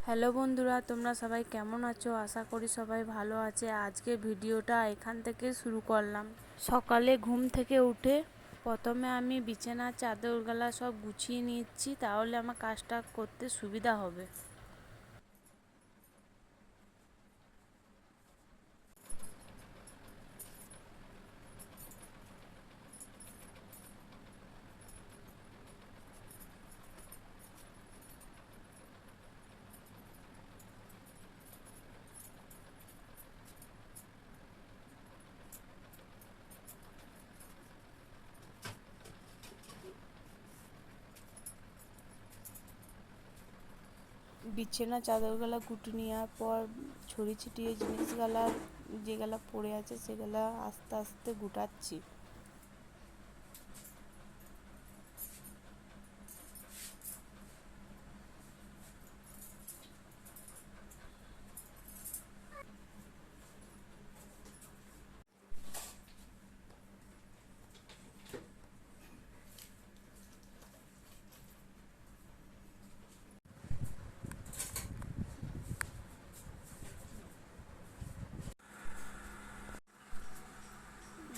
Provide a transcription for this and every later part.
Hello বন্ধুরা, তোমরা সবাই কেমন আছো? আশা করি সবাই ভালো আছে। আজকে ভিডিওটা এখান থেকে শুরু করলাম। সকালে ঘুম থেকে উঠে প্রথমে আমি বিছানা চাদরগুলা সব গুছিয়ে নিচ্ছি, তাহলে আমার কাজটা করতে সুবিধা হবে। বিছানা চাদরগুলা গুটি নেওয়ার পর ছড়িয়ে ছিটিয়ে জিনিসগুলা যেগুলা পড়ে আছে সেগুলা আস্তে আস্তে গুটাচ্ছি।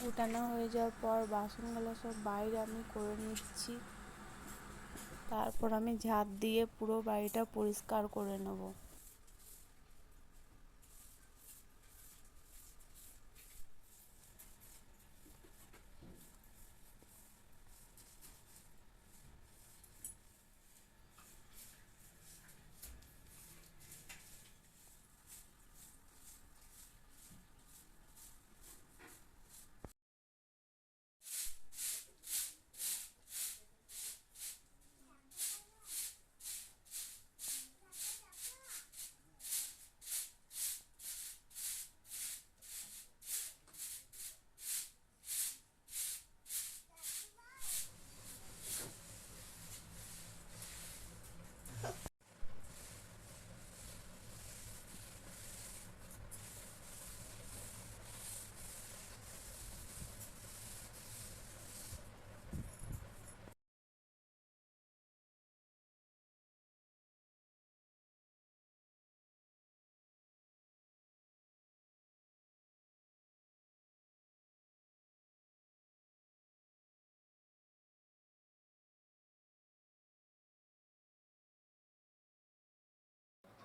গুটানো হয়ে যাওয়ার পর বাসনগুলো সব বাইরে আমি করে নিচ্ছি। তারপর আমি ঝাড় দিয়ে পুরো বাড়িটা পরিষ্কার করে নেব।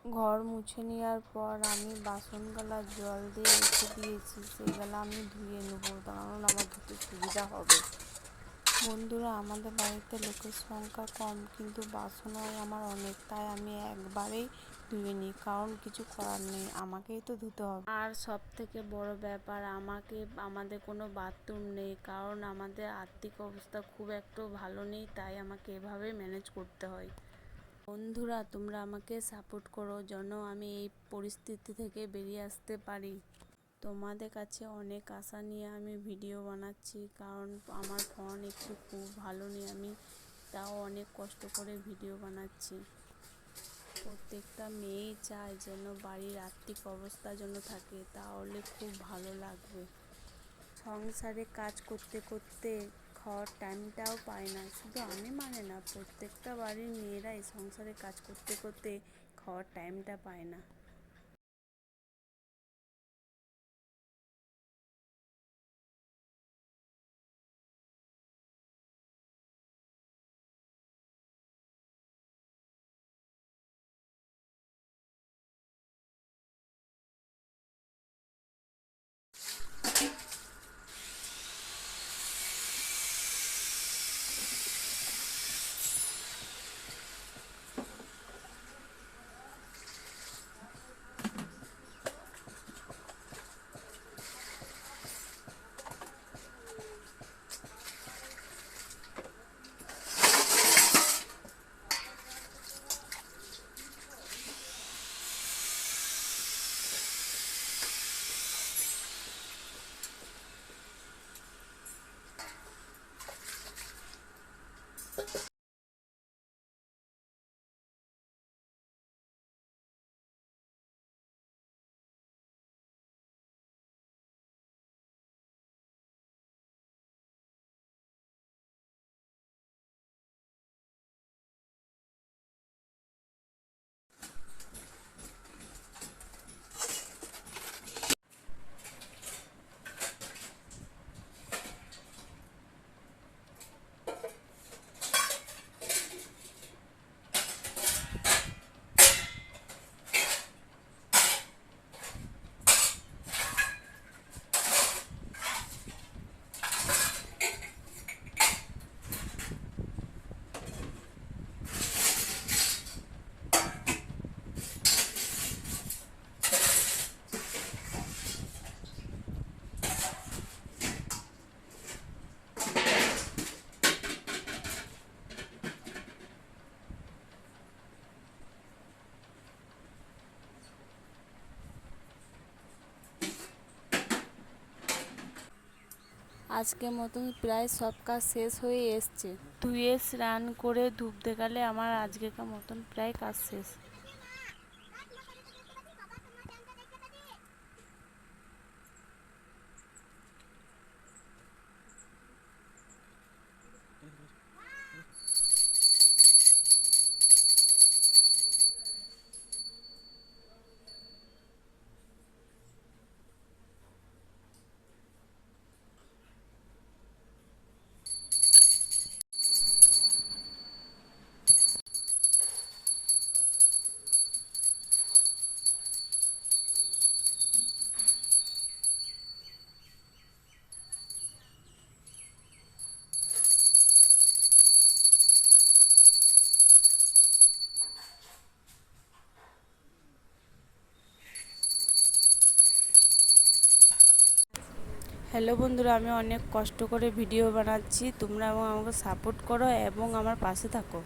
ঘর মুছে নেওয়ার পর আমি বাসনগুলা জল দিয়ে রেখে দিয়েছি, সেগুলো আমি ধুয়ে নেবো, কারণ আমার ধুতে সুবিধা হবে। বন্ধুরা, আমাদের বাড়িতে লোকের সংখ্যা কম, কিন্তু বাসনও আমার অনেক, তাই আমি একবারেই ধুয়ে নিই, কারণ কিছু করার নেই, আমাকেই তো ধুতে হবে। আর সব থেকে বড় ব্যাপার, আমাদের কোনো বাথরুম নেই, কারণ আমাদের আর্থিক অবস্থা খুব একটা ভালো নেই, তাই আমাকে এভাবে ম্যানেজ করতে হয়। বন্ধুরা, তোমরা আমাকে সাপোর্ট করো যেন আমি এই পরিস্থিতি থেকে বেরিয়ে আসতে পারি। তোমাদের কাছে অনেক আশা নিয়ে আমি ভিডিও বানাচ্ছি, কারণ আমার ফোন একটু খুব ভালো নেই, আমি তাও অনেক কষ্ট করে ভিডিও বানাচ্ছি। প্রত্যেকটা মেয়েই চায় যেন বাড়ির আর্থিক অবস্থা যেন থাকে, তাহলে খুব ভালো লাগবে। সংসারে কাজ করতে করতে খাওয়ার টাইমটাও পায় না, শুধু আমি না, প্রত্যেকটা বাড়ির মেয়েরাই সংসারে কাজ করতে করতে খাওয়ার টাইমটা পায় না। আজকের মতন প্রায় সব কাজ শেষ হয়ে এসছে। ধুয়ে স্নান করে ধূপ দেখালে আমার আজকেকার মতন প্রায় কাজ শেষ। হ্যালো বন্ধুরা, আমি অনেক কষ্ট করে ভিডিও বানাচ্ছি, তোমরা আমাকে সাপোর্ট করো এবং আমার পাশে থাকো।